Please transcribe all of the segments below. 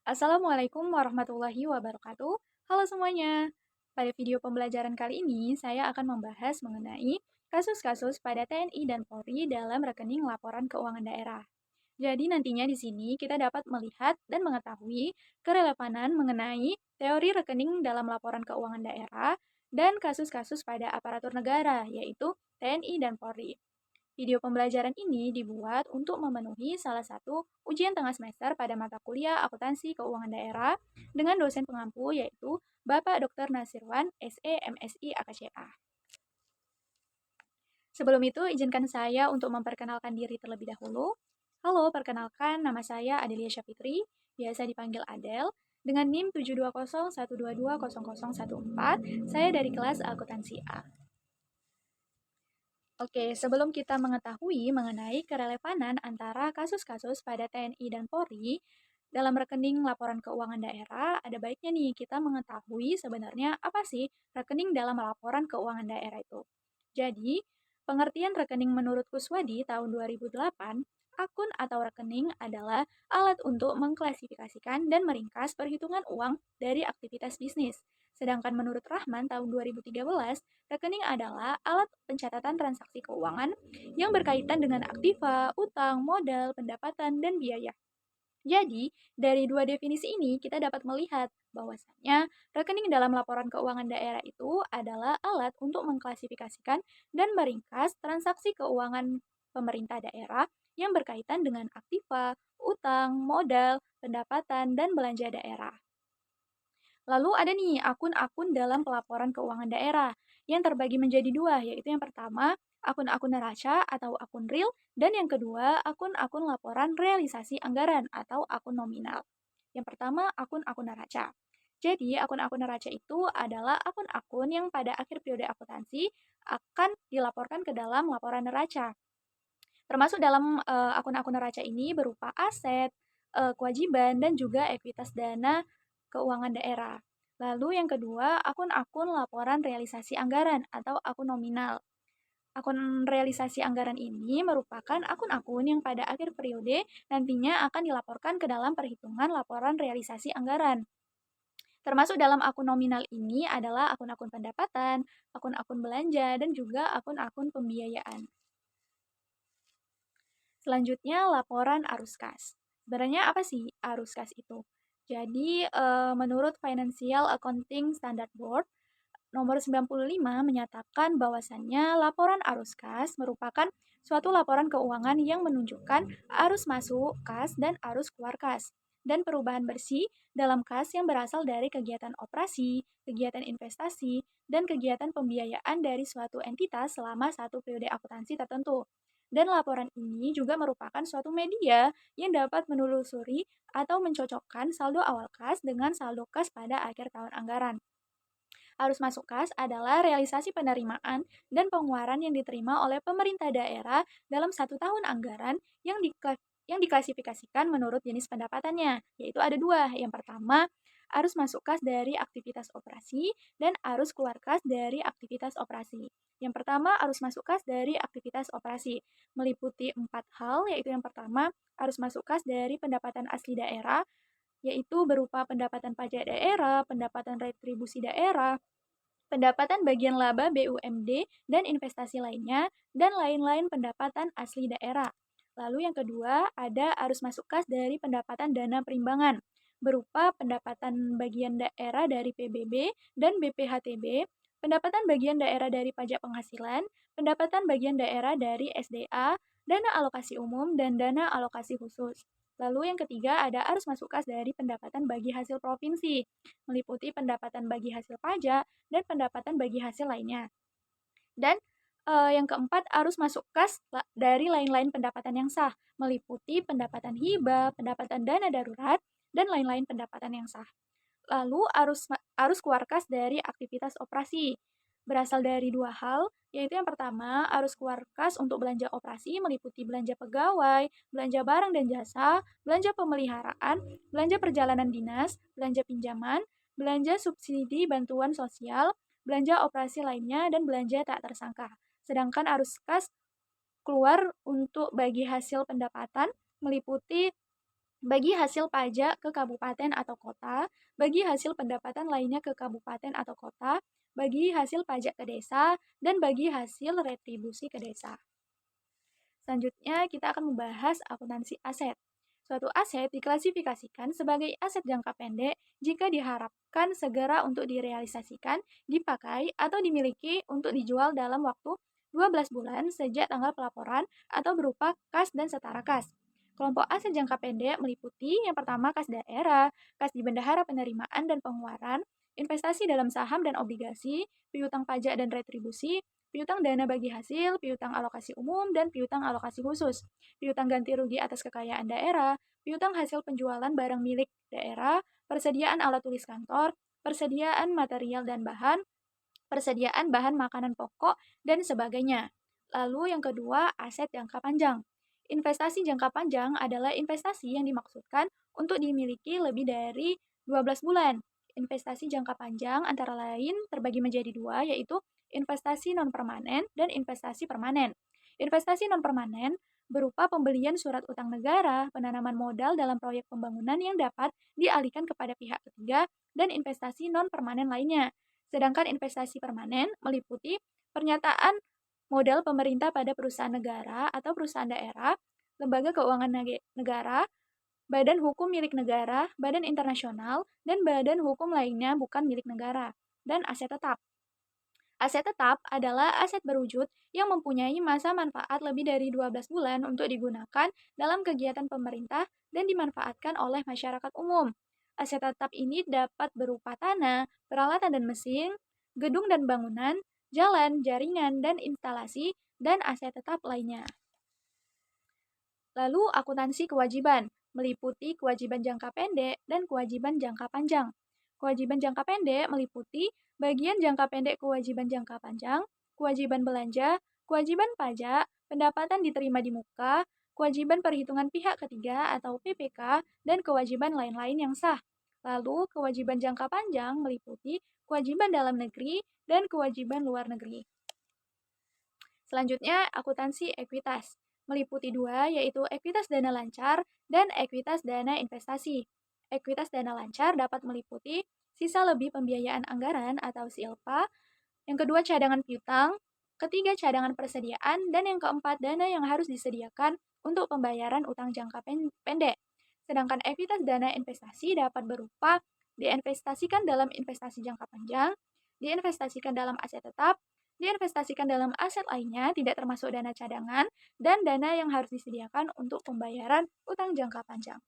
Assalamualaikum warahmatullahi wabarakatuh. Halo semuanya. Pada video pembelajaran kali ini, saya akan membahas mengenai kasus-kasus pada TNI dan Polri dalam rekening laporan keuangan daerah. Jadi nantinya di sini kita dapat melihat dan mengetahui kerelevanan mengenai teori rekening dalam laporan keuangan daerah dan kasus-kasus pada aparatur negara, yaitu TNI dan Polri. Video pembelajaran ini dibuat untuk memenuhi salah satu ujian tengah semester pada mata kuliah Akuntansi Keuangan Daerah dengan dosen pengampu yaitu Bapak Dr. Nasirwan, SE, MSI, AKCA. Sebelum itu, izinkan saya untuk memperkenalkan diri terlebih dahulu. Halo, perkenalkan nama saya Adelia Syafitri, biasa dipanggil Adel, dengan NIM 72012200014. Saya dari kelas Akuntansi A. Oke, sebelum kita mengetahui mengenai kerelevanan antara kasus-kasus pada TNI dan Polri dalam rekening laporan keuangan daerah, ada baiknya nih kita mengetahui sebenarnya apa sih rekening dalam laporan keuangan daerah itu. Jadi, pengertian rekening menurut Kuswadi tahun 2008, akun atau rekening adalah alat untuk mengklasifikasikan dan meringkas perhitungan uang dari aktivitas bisnis. Sedangkan menurut Rahman tahun 2013, rekening adalah alat pencatatan transaksi keuangan yang berkaitan dengan aktiva, utang, modal, pendapatan, dan biaya. Jadi, dari dua definisi ini kita dapat melihat bahwasannya rekening dalam laporan keuangan daerah itu adalah alat untuk mengklasifikasikan dan meringkas transaksi keuangan pemerintah daerah yang berkaitan dengan aktiva, utang, modal, pendapatan, dan belanja daerah. Lalu ada nih akun-akun dalam pelaporan keuangan daerah yang terbagi menjadi dua, yaitu yang pertama akun-akun neraca atau akun real, dan yang kedua akun-akun laporan realisasi anggaran atau akun nominal. Yang pertama akun-akun neraca. Jadi akun-akun neraca itu adalah akun-akun yang pada akhir periode akuntansi akan dilaporkan ke dalam laporan neraca. Termasuk dalam akun-akun neraca ini berupa aset, kewajiban, dan juga ekuitas dana keuangan daerah. Lalu yang kedua, akun-akun laporan realisasi anggaran atau akun nominal. Akun realisasi anggaran ini merupakan akun-akun yang pada akhir periode nantinya akan dilaporkan ke dalam perhitungan laporan realisasi anggaran. Termasuk dalam akun nominal ini adalah akun-akun pendapatan, akun-akun belanja, dan juga akun-akun pembiayaan. Selanjutnya, laporan arus kas. Sebenarnya apa sih arus kas itu? Jadi, menurut Financial Accounting Standard Board, nomor 95 menyatakan bahwasannya laporan arus kas merupakan suatu laporan keuangan yang menunjukkan arus masuk kas dan arus keluar kas, dan perubahan bersih dalam kas yang berasal dari kegiatan operasi, kegiatan investasi, dan kegiatan pembiayaan dari suatu entitas selama satu periode akuntansi tertentu. Dan laporan ini juga merupakan suatu media yang dapat menelusuri atau mencocokkan saldo awal kas dengan saldo kas pada akhir tahun anggaran. Arus masuk kas adalah realisasi penerimaan dan pengeluaran yang diterima oleh pemerintah daerah dalam satu tahun anggaran yang diklasifikasikan menurut jenis pendapatannya, yaitu ada dua. Yang pertama, arus masuk kas dari aktivitas operasi dan arus keluar kas dari aktivitas operasi. Yang pertama, arus masuk kas dari aktivitas operasi, meliputi 4 hal, yaitu yang pertama, arus masuk kas dari pendapatan asli daerah, yaitu berupa pendapatan pajak daerah, pendapatan retribusi daerah, pendapatan bagian laba BUMD dan investasi lainnya, dan lain-lain pendapatan asli daerah. Lalu yang kedua, ada arus masuk kas dari pendapatan dana perimbangan, berupa pendapatan bagian daerah dari PBB dan BPHTB, pendapatan bagian daerah dari pajak penghasilan, pendapatan bagian daerah dari SDA, dana alokasi umum, dan dana alokasi khusus. Lalu yang ketiga ada arus masuk kas dari pendapatan bagi hasil provinsi, meliputi pendapatan bagi hasil pajak dan pendapatan bagi hasil lainnya. Dan yang keempat, arus masuk kas dari lain-lain pendapatan yang sah, meliputi pendapatan hibah, pendapatan dana darurat, dan lain-lain pendapatan yang sah. Lalu arus keluar kas dari aktivitas operasi berasal dari dua hal, yaitu yang pertama, arus keluar kas untuk belanja operasi meliputi belanja pegawai, belanja barang dan jasa, belanja pemeliharaan, belanja perjalanan dinas, belanja pinjaman, belanja subsidi bantuan sosial, belanja operasi lainnya, dan belanja tak tersangka. Sedangkan arus kas keluar untuk bagi hasil pendapatan meliputi bagi hasil pajak ke kabupaten atau kota, bagi hasil pendapatan lainnya ke kabupaten atau kota, bagi hasil pajak ke desa, dan bagi hasil retribusi ke desa. Selanjutnya, kita akan membahas akuntansi aset. Suatu aset diklasifikasikan sebagai aset jangka pendek jika diharapkan segera untuk direalisasikan, dipakai, atau dimiliki untuk dijual dalam waktu 12 bulan sejak tanggal pelaporan atau berupa kas dan setara kas. Kelompok aset jangka pendek meliputi yang pertama kas daerah, kas di bendahara penerimaan dan pengeluaran, investasi dalam saham dan obligasi, piutang pajak dan retribusi, piutang dana bagi hasil, piutang alokasi umum, dan piutang alokasi khusus, piutang ganti rugi atas kekayaan daerah, piutang hasil penjualan barang milik daerah, persediaan alat tulis kantor, persediaan material dan bahan, persediaan bahan makanan pokok, dan sebagainya. Lalu yang kedua, aset jangka panjang. Investasi jangka panjang adalah investasi yang dimaksudkan untuk dimiliki lebih dari 12 bulan. Investasi jangka panjang antara lain terbagi menjadi dua, yaitu investasi non-permanen dan investasi permanen. Investasi non-permanen berupa pembelian surat utang negara, penanaman modal dalam proyek pembangunan yang dapat dialihkan kepada pihak ketiga, dan investasi non-permanen lainnya. Sedangkan investasi permanen meliputi pernyataan modal pemerintah pada perusahaan negara atau perusahaan daerah, lembaga keuangan negara, badan hukum milik negara, badan internasional, dan badan hukum lainnya bukan milik negara, dan aset tetap. Aset tetap adalah aset berwujud yang mempunyai masa manfaat lebih dari 12 bulan untuk digunakan dalam kegiatan pemerintah dan dimanfaatkan oleh masyarakat umum. Aset tetap ini dapat berupa tanah, peralatan dan mesin, gedung dan bangunan, jalan, jaringan, dan instalasi, dan aset tetap lainnya. Lalu akuntansi kewajiban, meliputi kewajiban jangka pendek dan kewajiban jangka panjang. Kewajiban jangka pendek meliputi bagian jangka pendek kewajiban jangka panjang, kewajiban belanja, kewajiban pajak, pendapatan diterima di muka, kewajiban perhitungan pihak ketiga atau PPK, dan kewajiban lain-lain yang sah. Lalu, kewajiban jangka panjang meliputi kewajiban dalam negeri dan kewajiban luar negeri. Selanjutnya, akuntansi ekuitas. Meliputi dua, yaitu ekuitas dana lancar dan ekuitas dana investasi. Ekuitas dana lancar dapat meliputi sisa lebih pembiayaan anggaran atau SILPA, yang kedua cadangan piutang, ketiga cadangan persediaan, dan yang keempat dana yang harus disediakan untuk pembayaran utang jangka pendek. Sedangkan ekuitas dana investasi dapat berupa diinvestasikan dalam investasi jangka panjang, diinvestasikan dalam aset tetap, diinvestasikan dalam aset lainnya tidak termasuk dana cadangan, dan dana yang harus disediakan untuk pembayaran utang jangka panjang.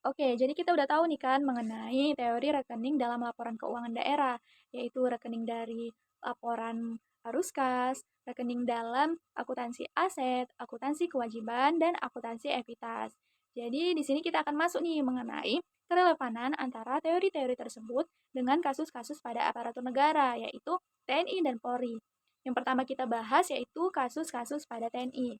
Oke, jadi kita udah tahu nih kan mengenai teori rekening dalam laporan keuangan daerah, yaitu rekening dari laporan arus kas, rekening dalam akuntansi aset, akuntansi kewajiban, dan akuntansi ekuitas. Jadi di sini kita akan masuk nih mengenai kerelevanan antara teori-teori tersebut dengan kasus-kasus pada aparatur negara, yaitu TNI dan Polri. Yang pertama kita bahas yaitu kasus-kasus pada TNI.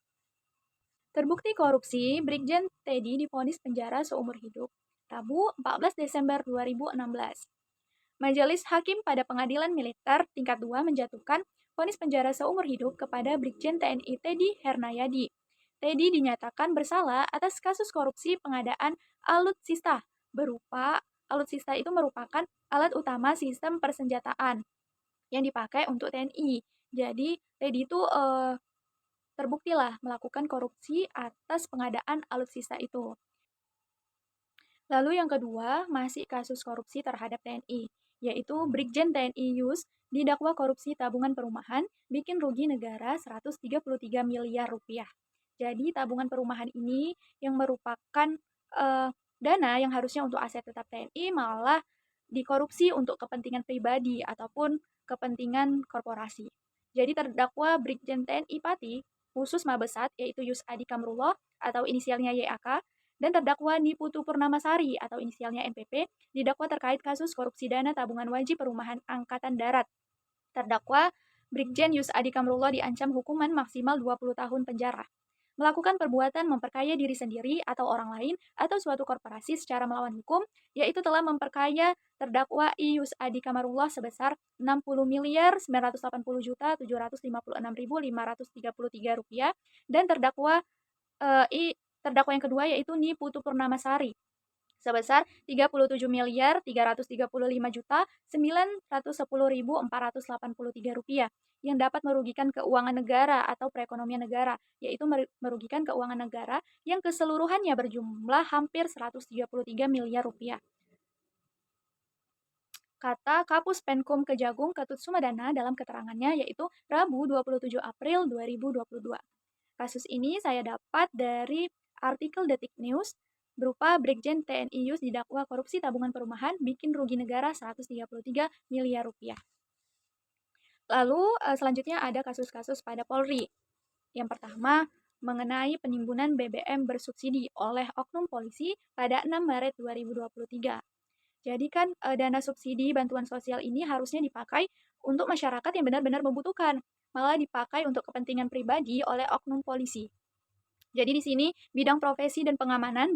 Terbukti korupsi, Brigjen Teddy divonis penjara seumur hidup. Rabu, 14 Desember 2016. Majelis Hakim pada Pengadilan Militer Tingkat 2 menjatuhkan vonis penjara seumur hidup kepada Brigjen TNI Teddy Hernayadi. Teddy dinyatakan bersalah atas kasus korupsi pengadaan alutsista berupa alutsista itu merupakan alat utama sistem persenjataan yang dipakai untuk TNI. Jadi Teddy itu terbuktilah melakukan korupsi atas pengadaan alutsista itu. Lalu yang kedua, masih kasus korupsi terhadap TNI, yaitu Brigjen TNI Yus didakwa korupsi tabungan perumahan bikin rugi negara 133 miliar rupiah. Jadi tabungan perumahan ini yang merupakan dana yang harusnya untuk aset tetap TNI malah dikorupsi untuk kepentingan pribadi ataupun kepentingan korporasi. Jadi terdakwa Brigjen TNI Pati khusus Mabesat yaitu Yus Adi Kamrullah atau inisialnya YAK dan terdakwa Niputu Purnamasari atau inisialnya NPP didakwa terkait kasus korupsi dana tabungan wajib perumahan Angkatan Darat. Terdakwa Brigjen Yus Adi Kamrullah diancam hukuman maksimal 20 tahun penjara. Melakukan perbuatan memperkaya diri sendiri atau orang lain atau suatu korporasi secara melawan hukum, yaitu telah memperkaya terdakwa I Yus Adi Kamarullah sebesar 60.980.756.533 rupiah dan terdakwa Terdakwa yang kedua yaitu Ni Putu Purnamasari sebesar Rp37.335.910.483 yang dapat merugikan keuangan negara atau perekonomian negara, yaitu merugikan keuangan negara yang keseluruhannya berjumlah hampir Rp133 miliar. Kata Kapus Penkum Kejagung Ketut Sumedana dalam keterangannya yaitu Rabu 27 April 2022. Kasus ini saya dapat dari artikel Detik News berupa Brigjen TNI Yus didakwa korupsi tabungan perumahan bikin rugi negara Rp133 miliar. Lalu selanjutnya ada kasus-kasus pada Polri. Yang pertama, mengenai penimbunan BBM bersubsidi oleh oknum polisi pada 6 Maret 2023. Jadi kan dana subsidi bantuan sosial ini harusnya dipakai untuk masyarakat yang benar-benar membutuhkan, malah dipakai untuk kepentingan pribadi oleh oknum polisi. Jadi di sini bidang profesi dan pengamanan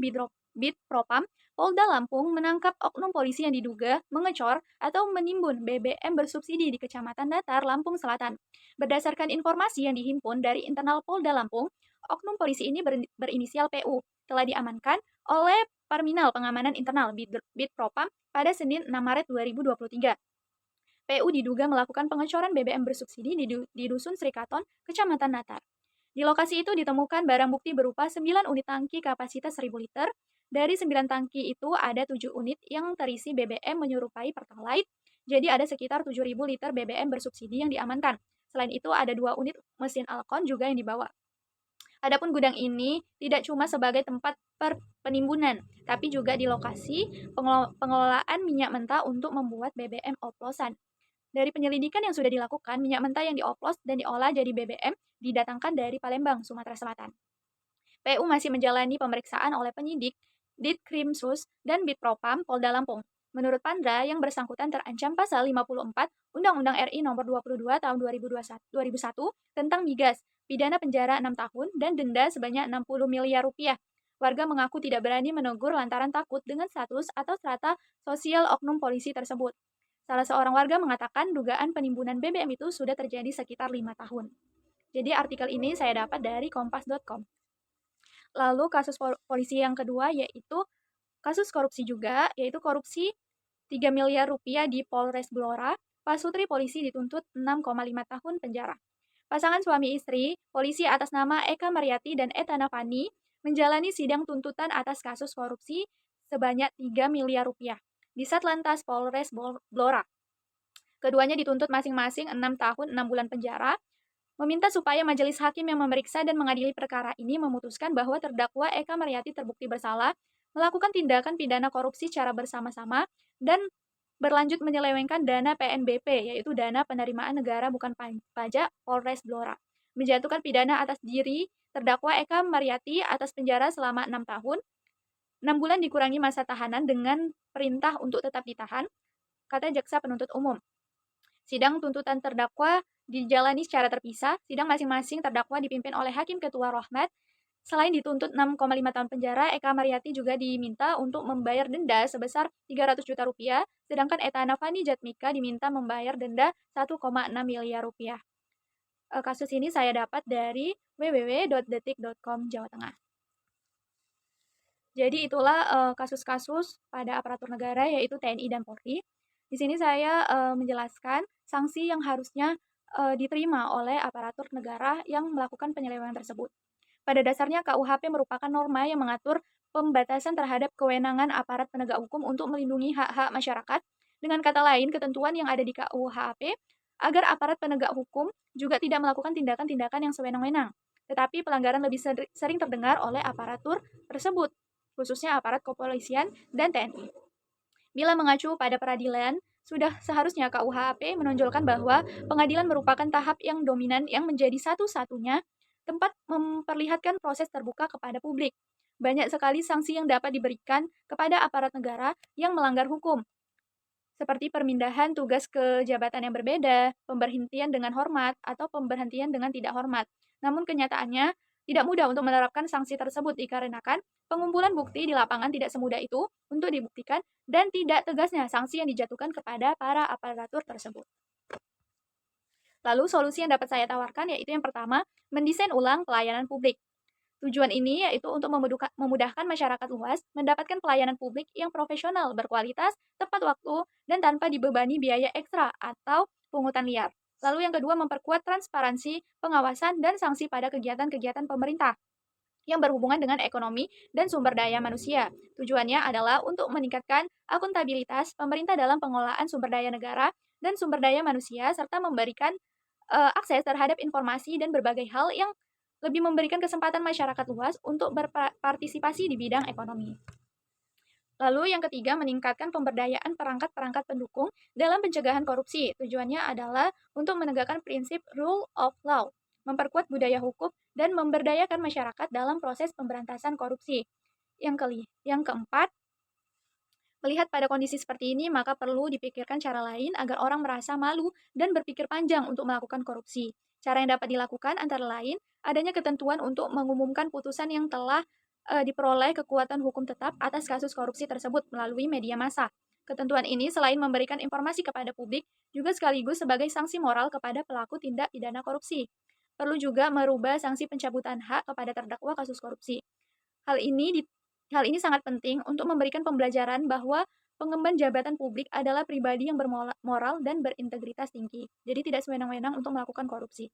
Bitpropam Polda Lampung menangkap oknum polisi yang diduga mengecor atau menimbun BBM bersubsidi di Kecamatan Datar, Lampung Selatan. Berdasarkan informasi yang dihimpun dari internal Polda Lampung, oknum polisi ini berinisial PU telah diamankan oleh Perminal Pengamanan Internal Bitpropam pada Senin 6 Maret 2023. PU diduga melakukan pengecoran BBM bersubsidi di Dusun Srikaton, Kecamatan Datar. Di lokasi itu ditemukan barang bukti berupa 9 unit tangki kapasitas 1000 liter. Dari 9 tangki itu ada 7 unit yang terisi BBM menyerupai Pertalite, jadi ada sekitar 7.000 liter BBM bersubsidi yang diamankan. Selain itu ada 2 unit mesin Alkon juga yang dibawa. Adapun gudang ini tidak cuma sebagai tempat penimbunan, tapi juga di lokasi pengelolaan minyak mentah untuk membuat BBM oplosan. Dari penyelidikan yang sudah dilakukan, minyak mentah yang dioplos dan diolah jadi BBM didatangkan dari Palembang, Sumatera Selatan. PU masih menjalani pemeriksaan oleh penyidik Ditkrimsus dan Bitpropam Polda Lampung. Menurut Pandra, yang bersangkutan terancam pasal 54 Undang-Undang RI Nomor 22 Tahun 2001 tentang migas, pidana penjara 6 tahun dan denda sebanyak 60 miliar rupiah. Warga mengaku tidak berani menegur lantaran takut dengan status atau strata sosial oknum polisi tersebut. Salah seorang warga mengatakan dugaan penimbunan BBM itu sudah terjadi sekitar 5 tahun. Jadi artikel ini saya dapat dari kompas.com. Lalu kasus polisi yang kedua yaitu kasus korupsi juga, yaitu korupsi 3 miliar rupiah di Polres Blora. Pasutri polisi dituntut 6,5 tahun penjara. Pasangan suami istri, polisi atas nama Eka Mariati dan Eta Navani, menjalani sidang tuntutan atas kasus korupsi sebanyak 3 miliar rupiah di Satlantas Polres Blora. Keduanya dituntut masing-masing 6 tahun 6 bulan penjara, meminta supaya majelis hakim yang memeriksa dan mengadili perkara ini memutuskan bahwa terdakwa Eka Mariati terbukti bersalah, melakukan tindakan pidana korupsi secara bersama-sama, dan berlanjut menyelewengkan dana PNBP, yaitu dana penerimaan negara bukan pajak Polres Blora. Menjatuhkan pidana atas diri terdakwa Eka Mariati atas penjara selama 6 tahun, 6 bulan dikurangi masa tahanan dengan perintah untuk tetap ditahan, kata jaksa penuntut umum. Sidang tuntutan terdakwa dijalani secara terpisah. Sidang masing-masing terdakwa dipimpin oleh Hakim Ketua Rohmat. Selain dituntut 6,5 tahun penjara, Eka Mariati juga diminta untuk membayar denda sebesar 300 juta rupiah, sedangkan Eta Navani Jatmika diminta membayar denda 1,6 miliar rupiah. Kasus ini saya dapat dari www.detik.com Jawa Tengah. Jadi itulah kasus-kasus pada aparatur negara yaitu TNI dan Polri. Di sini saya menjelaskan sanksi yang harusnya diterima oleh aparatur negara yang melakukan penyelewengan tersebut. Pada dasarnya KUHP merupakan norma yang mengatur pembatasan terhadap kewenangan aparat penegak hukum untuk melindungi hak-hak masyarakat. Dengan kata lain, ketentuan yang ada di KUHP agar aparat penegak hukum juga tidak melakukan tindakan-tindakan yang sewenang-wenang. Tetapi pelanggaran lebih sering terdengar oleh aparatur tersebut, khususnya aparat kepolisian dan TNI. Bila mengacu pada peradilan, sudah seharusnya KUHP menonjolkan bahwa pengadilan merupakan tahap yang dominan yang menjadi satu-satunya tempat memperlihatkan proses terbuka kepada publik. Banyak sekali sanksi yang dapat diberikan kepada aparat negara yang melanggar hukum, seperti permindahan tugas ke jabatan yang berbeda, pemberhentian dengan hormat, atau pemberhentian dengan tidak hormat. Namun kenyataannya, tidak mudah untuk menerapkan sanksi tersebut dikarenakan pengumpulan bukti di lapangan tidak semudah itu untuk dibuktikan dan tidak tegasnya sanksi yang dijatuhkan kepada para aparatur tersebut. Lalu solusi yang dapat saya tawarkan yaitu yang pertama, mendesain ulang pelayanan publik. Tujuan ini yaitu untuk memudahkan masyarakat luas mendapatkan pelayanan publik yang profesional, berkualitas, tepat waktu, dan tanpa dibebani biaya ekstra atau pungutan liar. Lalu yang kedua, memperkuat transparansi, pengawasan, dan sanksi pada kegiatan-kegiatan pemerintah yang berhubungan dengan ekonomi dan sumber daya manusia. Tujuannya adalah untuk meningkatkan akuntabilitas pemerintah dalam pengelolaan sumber daya negara dan sumber daya manusia, serta memberikan akses terhadap informasi dan berbagai hal yang lebih memberikan kesempatan masyarakat luas untuk berpartisipasi di bidang ekonomi. Lalu yang ketiga, meningkatkan pemberdayaan perangkat-perangkat pendukung dalam pencegahan korupsi. Tujuannya adalah untuk menegakkan prinsip rule of law, memperkuat budaya hukum, dan memberdayakan masyarakat dalam proses pemberantasan korupsi. Yang keempat, melihat pada kondisi seperti ini, maka perlu dipikirkan cara lain agar orang merasa malu dan berpikir panjang untuk melakukan korupsi. Cara yang dapat dilakukan antara lain adanya ketentuan untuk mengumumkan putusan yang telah diperoleh kekuatan hukum tetap atas kasus korupsi tersebut melalui media massa. Ketentuan ini selain memberikan informasi kepada publik, juga sekaligus sebagai sanksi moral kepada pelaku tindak pidana korupsi. Perlu juga merubah sanksi pencabutan hak kepada terdakwa kasus korupsi. Hal ini di Hal ini sangat penting untuk memberikan pembelajaran bahwa pengemban jabatan publik adalah pribadi yang bermoral dan berintegritas tinggi. Jadi tidak sewenang-wenang untuk melakukan korupsi.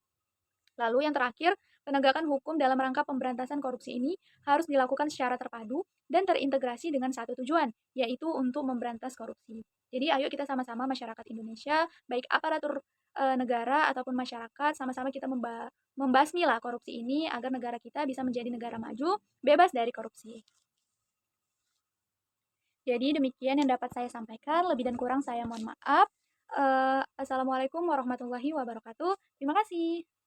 Lalu yang terakhir, penegakan hukum dalam rangka pemberantasan korupsi ini harus dilakukan secara terpadu dan terintegrasi dengan satu tujuan, yaitu untuk memberantas korupsi. Jadi ayo kita sama-sama masyarakat Indonesia, baik aparatur negara ataupun masyarakat, sama-sama kita membasmi lah korupsi ini agar negara kita bisa menjadi negara maju, bebas dari korupsi. Jadi demikian yang dapat saya sampaikan, lebih dan kurang saya mohon maaf. Assalamualaikum warahmatullahi wabarakatuh. Terima kasih.